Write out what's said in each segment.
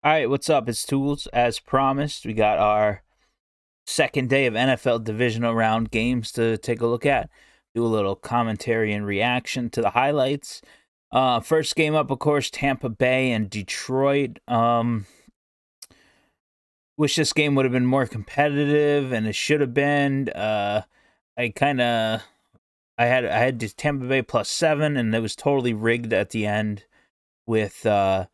All right, what's up? It's Tools. As promised, we got our second day of NFL Divisional round games to take a look at. Do a little commentary and reaction to the highlights. First game up, of course, Tampa Bay and Detroit. Wish this game would have been more competitive, and it should have been. I had Tampa Bay +7, and it was totally rigged at the end with the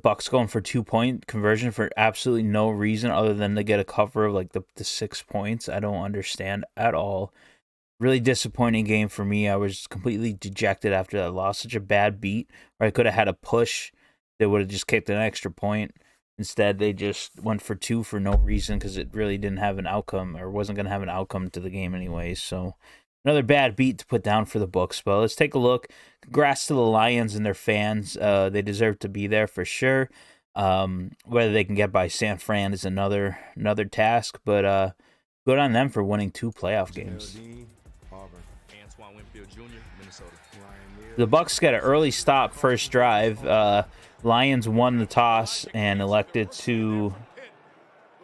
Bucks going for 2-point conversion for absolutely no reason other than to get a cover of like the 6 points. I don't understand at all. Really disappointing game for me. I was completely dejected after that loss. Such a bad beat where I could have had a push that would have just kicked an extra point. Instead, they just went for 2 for no reason because it really didn't have an outcome or wasn't going to have an outcome to the game anyways. So another bad beat to put down for the books. But let's take a look. Congrats to the Lions and their fans. They deserve to be there for sure. Whether they can get by San Fran is another task. But good on them for winning 2 playoff games. The Bucks got an early stop first drive. Lions won the toss and elected to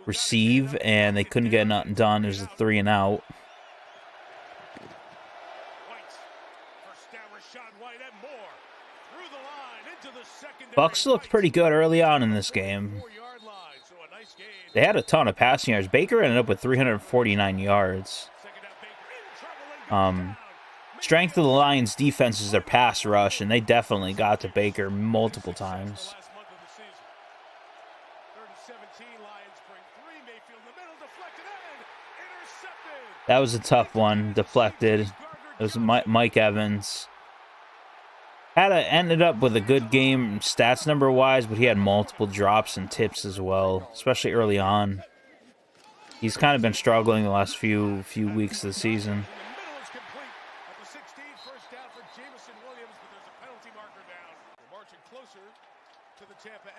receive, and they couldn't get nothing done. It was a 3-and-out. Bucks looked pretty good early on in this game. They had a ton of passing yards. Baker ended up with 349 yards. Strength of the Lions' defense is their pass rush, and they definitely got to Baker multiple times. That was a tough one. Deflected. It was Mike Evans. Ended up with a good game stats number-wise, but he had multiple drops and tips as well, especially early on. He's kind of been struggling the last few weeks of the season.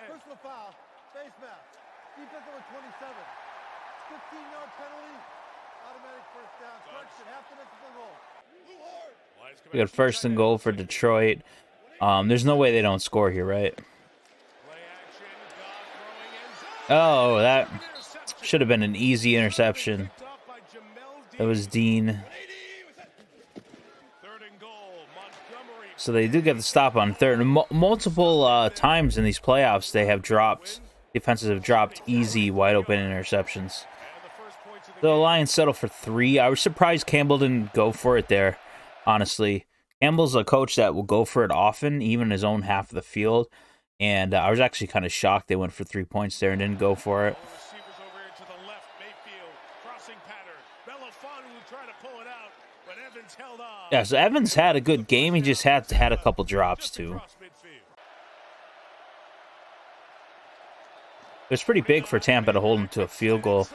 Personal foul, face mask, defense number 27, 15-yard penalty, automatic first down, correction, half the next goal. We got 1st and goal for Detroit. There's no way they don't score here, right? Oh, that should have been an easy interception. That was Dean. So they do get the stop on 3rd. Multiple times in these playoffs, they have dropped. Defenses have dropped easy, wide open interceptions. The Lions settle for 3. I was surprised Campbell didn't go for it there, honestly. Campbell's a coach that will go for it often, even his own half of the field. And I was actually kind of shocked they went for 3 points there and didn't go for it. Yeah, so Evans had a good game. He just had a couple drops, too. It was pretty big for Tampa to hold him to a field goal.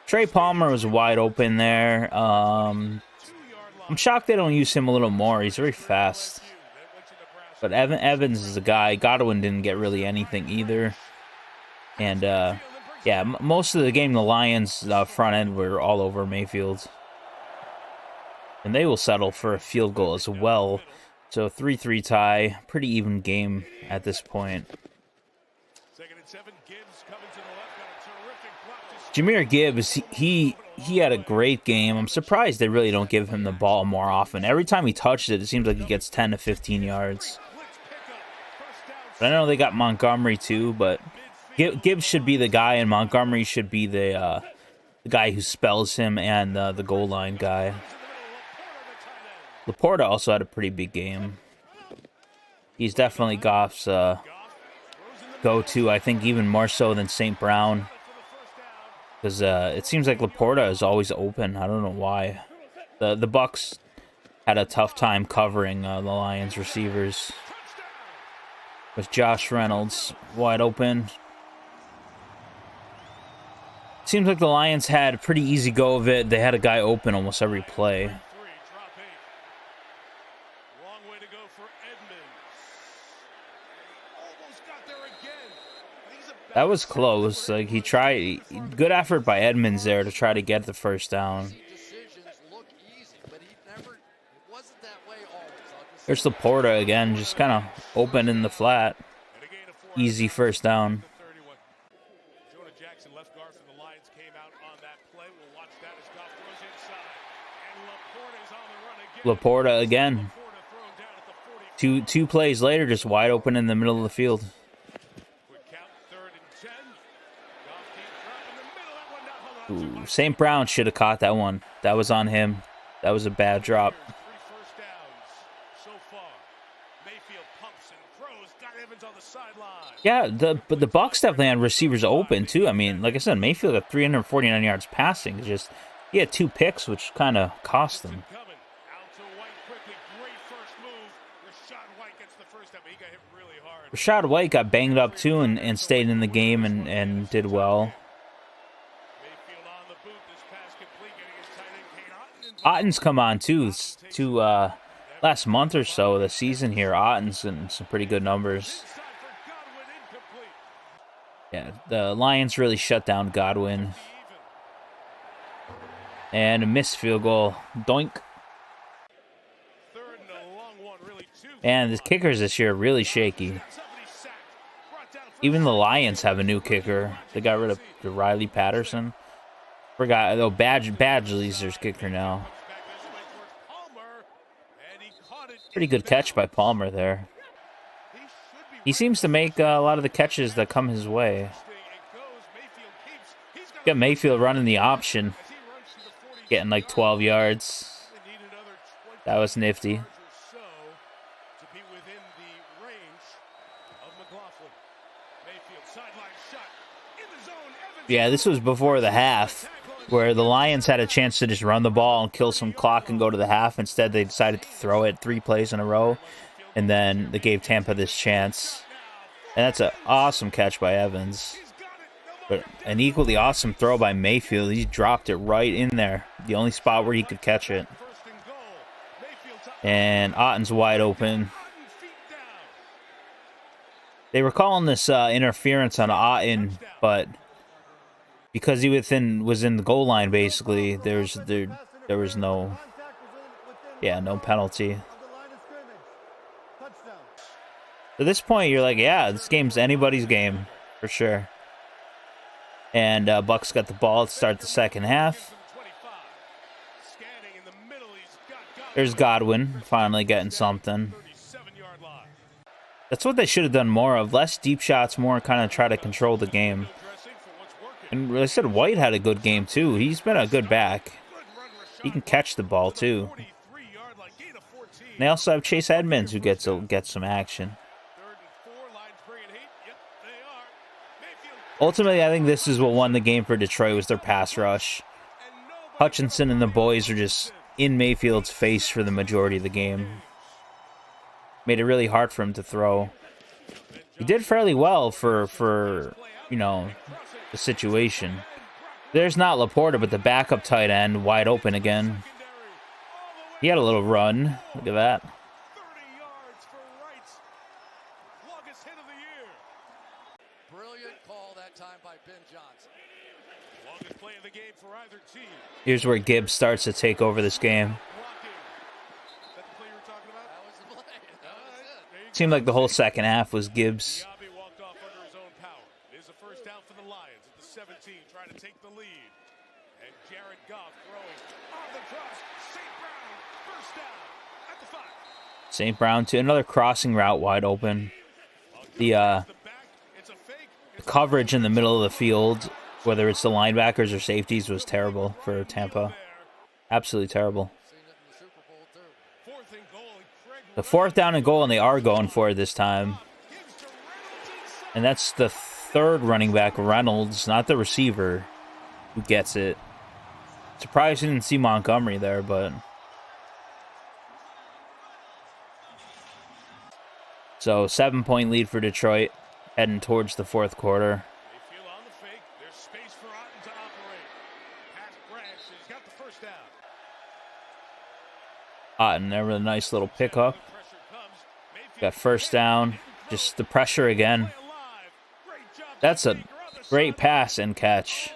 Trey Palmer was wide open there. I'm shocked they don't use him a little more. He's very fast. But Evans is a guy. Godwin didn't get really anything either. And, yeah, most of the game, the Lions' front end were all over Mayfield. And they will settle for a field goal as well. So 3-3 tie. Pretty even game at this point. Jahmyr Gibbs, he had a great game. I'm surprised they really don't give him the ball more often. Every time he touches it, it seems like he gets 10 to 15 yards. But I know they got Montgomery too, but Gibbs should be the guy, and Montgomery should be the guy who spells him and the goal line guy. Laporta also had a pretty big game. He's definitely Goff's go-to, I think even more so than St. Brown. Because it seems like Laporta is always open. I don't know why. The Bucks had a tough time covering the Lions receivers. With Josh Reynolds wide open. Seems like the Lions had a pretty easy go of it. They had a guy open almost every play. That was close. Like, he tried. Good effort by Edmonds there to try to get the first down. There's Laporta again, just kind of open in the flat. Easy first down. guard for the Lions came out on that play. We'll watch that as Goff throws inside. And Laporta's on the run again. Laporta again. Laporta thrown down at the 40. Two plays later, just wide open in the middle of the field. Quick count, 3rd and 10. Goff deep drop in the middle. That one not holding on. Ooh, St. Brown should have caught that one. That was on him. That was a bad drop. 3 first downs so far. Mayfield pumps and throws. Got Evans on the sideline. Yeah, but the Bucs definitely had receivers open too. I mean, like I said, Mayfield got 349 yards passing. Just he had 2 picks, which kind of cost them. Out to White quickly. Great first move. Rashad White gets the first down, but he got hit really hard. Rashad White got banged up too and stayed in the game and did well. Mayfield on the boot. This pass complete. Getting his tight end Kane Otten. Otten's come on too. Last month or so of the season here, Otten's in some pretty good numbers. Inside for Godwin, incomplete. Yeah, the Lions really shut down Godwin. And a missed field goal. Doink. 3rd and a long one, really 2. And the kickers this year are really shaky. Somebody sacked. Brought down for Even the Lions have a new kicker. They got rid of the Riley Patterson. Forgot, though, Badgley's their kicker now. back this way towards Palmer, and he caught it. Pretty good catch by Palmer there. He should be He seems to make a lot of the catches that come his way. It goes. Mayfield keeps. He's got Got Mayfield running the option, as he runs to the 40. getting like 12 yards. They need another 20 That was nifty. yards or so to be within the range of McLaughlin. Mayfield sideline shot in the zone. Evans Yeah, this was before the half, where the Lions had a chance to just run the ball and kill some clock and go to the half. Instead, they decided to throw it 3 plays in a row, and then they gave Tampa this chance. And that's an awesome catch by Evans. he's got it. No more. But an equally awesome throw by Mayfield. He dropped it right in there, the only spot where he could catch it. 1st and goal. Mayfield to And Otten's wide open. Otten, feet down. They were calling this interference on Otten, but because he was in the goal line, basically, there was no penalty. On the line of scrimmage. Touchdown. At this point, you're like, yeah, this game's anybody's game for sure. And Bucks got the ball to start the second half. 25. Scanning in the middle. He's got There's Godwin finally getting something. 37-yard line. That's what they should have done more of. Less deep shots, more kind of try to control the game. Dressing for what's working. And like I said, White had a good game too. He's been a good back. Good run, Rashad He can catch the ball too. 43-yard line. Gain of 14. And they also have Chase Edmonds who gets some action. 3rd and 4. Lions bringing heat. Yep, they are. Mayfield Ultimately, I think this is what won the game for Detroit was their pass rush. and nobody. Hutchinson and the boys are just in Mayfield's face for the majority of the game. Made it really hard for him to throw. He did fairly well for the situation. There's not Laporta, but the backup tight end wide open again. He had a little run. Look at that. 30 yards for Wright. Longest hit of the year. Brilliant call that time by Ben Johnson. Longest play of the game for either team. Here's where Gibbs starts to take over this game. Blocking. Is that the play you were talking about? That was the play. That was it. There you Seemed like the whole second half was Gibbs. Diaby walked off under his own power. It is a first down for the Lions at the 17, trying to take the lead. And Jared Goff throwing on the cross. St. Brown, first down at the 5. St. Brown to another crossing route wide open. The The back, it's a fake. It's coverage in the middle of the field, whether it's the linebackers or safeties, was terrible for Tampa. there. Absolutely terrible. Seen it in the Super Bowl too. 4th and goal. And Craig The 4th down and goal, and they are going for it this time. gives to Reynolds inside. And that's the 3rd running back, Reynolds, not the receiver, who gets it. Surprised you didn't see Montgomery there, but... So, 7-point lead for Detroit, heading towards the 4th quarter. Mayfield on the fake. There's space for Otten to operate. Pass Branch has got the first down. Otten there with a nice little pickup. Pressure comes. Mayfield Got first down. Just the pressure again. alive. Great job. That's a great pass and catch.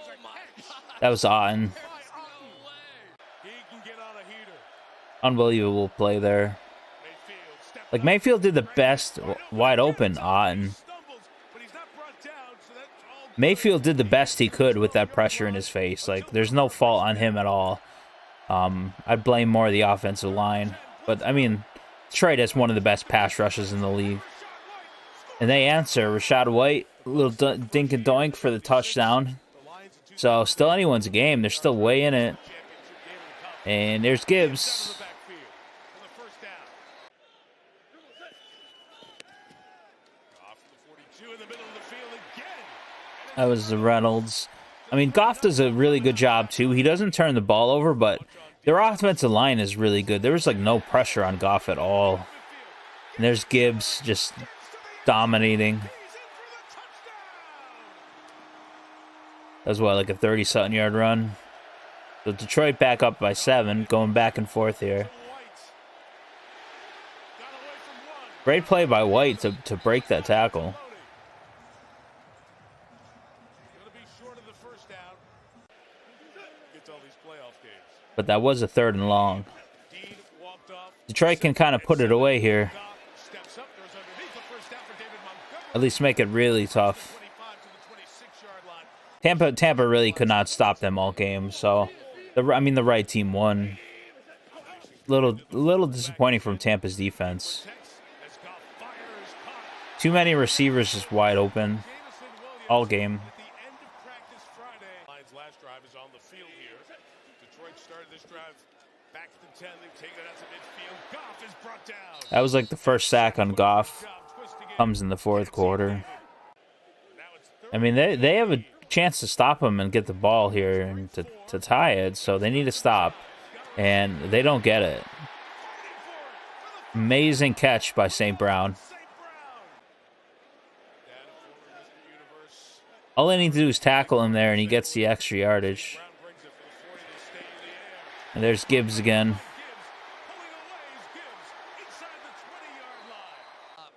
That was Otten. He can get on a heater. Unbelievable play there. Mayfield stepped Like, up. Mayfield did the best wide open Otten. Stumbles, but he's not brought down. Mayfield did the best he could with that pressure in his face. Like, there's no fault on him at all. I'd blame more of the offensive line. But, I mean, Detroit has one of the best pass rushes in the league. And they answer. Rashad White, a little dink and doink for the touchdown. So, still anyone's game. They're still way in it. And there's Gibbs. That was the Reynolds. I mean, Goff does a really good job, too. He doesn't turn the ball over, but their offensive line is really good. There was, like, no pressure on Goff at all. And there's Gibbs just dominating. That was, what, like a 30-something yard run? So Detroit back up by 7, going back and forth here. Great play by White to break that tackle. But that was a 3rd and long. Detroit can kind of put it away here. At least make it really tough. Tampa really could not stop them all game. So, the right team won. Little disappointing from Tampa's defense. Too many receivers just wide open all game. That was like the first sack on Goff. Comes in the 4th quarter. I mean, they have a chance to stop him and get the ball here and to tie it, so they need to stop. And they don't get it. Amazing catch by St. Brown. All they need to do is tackle him there, and he gets the extra yardage. And there's Gibbs again.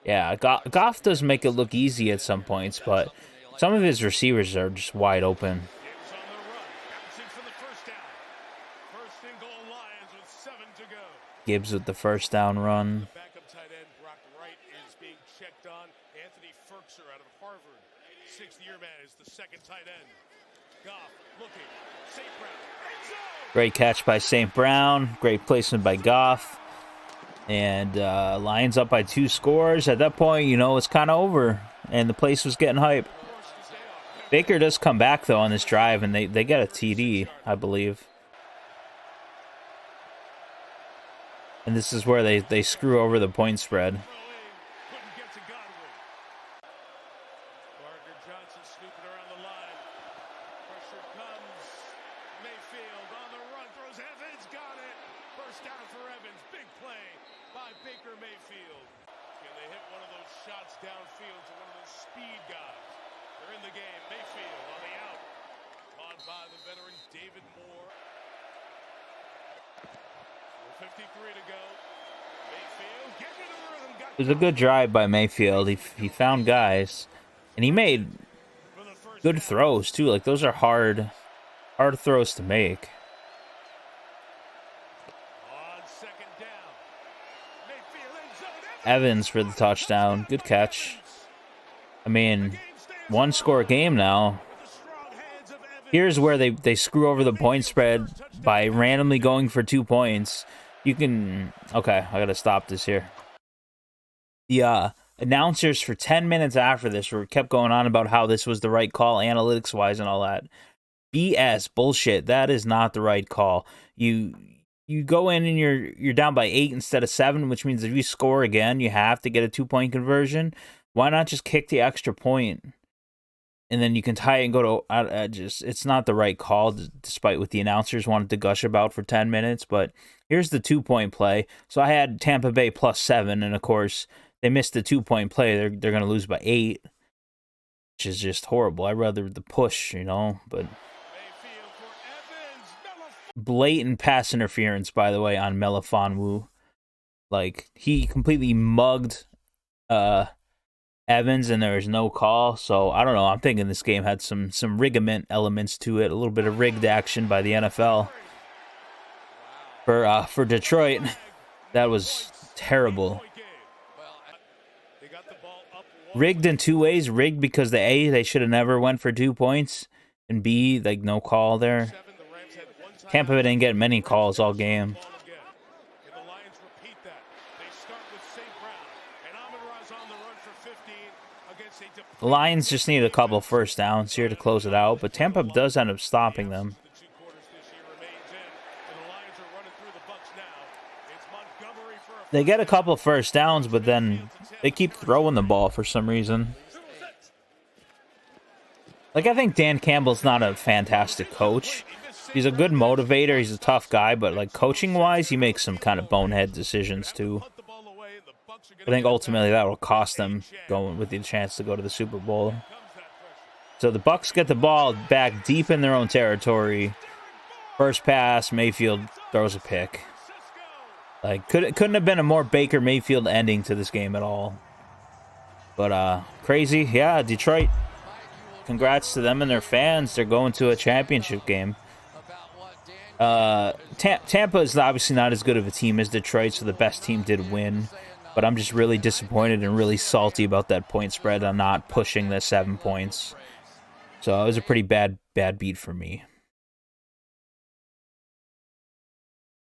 Yeah, Goff does make it look easy at some points, but some of his receivers are just wide open. Gibbs with the first down run. Backup tight end Brock Wright is being checked on. Anthony Ferkser out of Harvard, 6th-year man, is the second tight end. Goff looking. St. Brown. Great catch by St. Brown. Great placement by Goff. And Lions up by 2 scores. At that point, you know, it's kind of over. And the place was getting hype. Baker does come back, though, on this drive. And they get a TD, I believe. And this is where they screw over the point spread. It was a good drive by Mayfield. He found guys, and he made good throws too. Like, those are hard throws to make. Evans for the touchdown. Good catch. I mean, 1-score game now. Here's where they screw over the point spread by randomly going for 2 points. You can... Okay, I gotta stop this here. The announcers for 10 minutes after this kept going on about how this was the right call, analytics-wise and all that. BS, bullshit. That is not the right call. You go in and you're down by 8 instead of 7, which means if you score again, you have to get a 2-point conversion. Why not just kick the extra point? And then you can tie it and go to... it's not the right call, despite what the announcers wanted to gush about for 10 minutes. But here's the 2-point play. So I had Tampa Bay plus 7, and of course... They missed the 2-point play. They're going to lose by 8, which is just horrible. I'd rather the push, you know, but blatant pass interference, by the way, on Melifonwu. Like, he completely mugged Evans, and there was no call. So I don't know. I'm thinking this game had some rigament elements to it, a little bit of rigged action by the NFL. For Detroit, that was terrible. rigged in two ways. Rigged because the A, they should have never went for 2 points, and B, like no call there. Tampa Bay didn't get many calls all game. The Lions just need a couple first downs here to close it out, but Tampa does end up stopping them. They get a couple first downs, but then they keep throwing the ball for some reason. Like, I think Dan Campbell's not a fantastic coach. He's a good motivator. He's a tough guy, but like coaching-wise, he makes some kind of bonehead decisions too. I think ultimately that will cost them going with the chance to go to the Super Bowl. So the Bucs get the ball back deep in their own territory. First pass, Mayfield throws a pick. Like, couldn't have been a more Baker Mayfield ending to this game at all. But crazy, yeah. Detroit, congrats to them and their fans. They're going to a championship game. Tampa is obviously not as good of a team as Detroit, so the best team did win. But I'm just really disappointed and really salty about that point spread on not pushing the 7 points. So it was a pretty bad beat for me.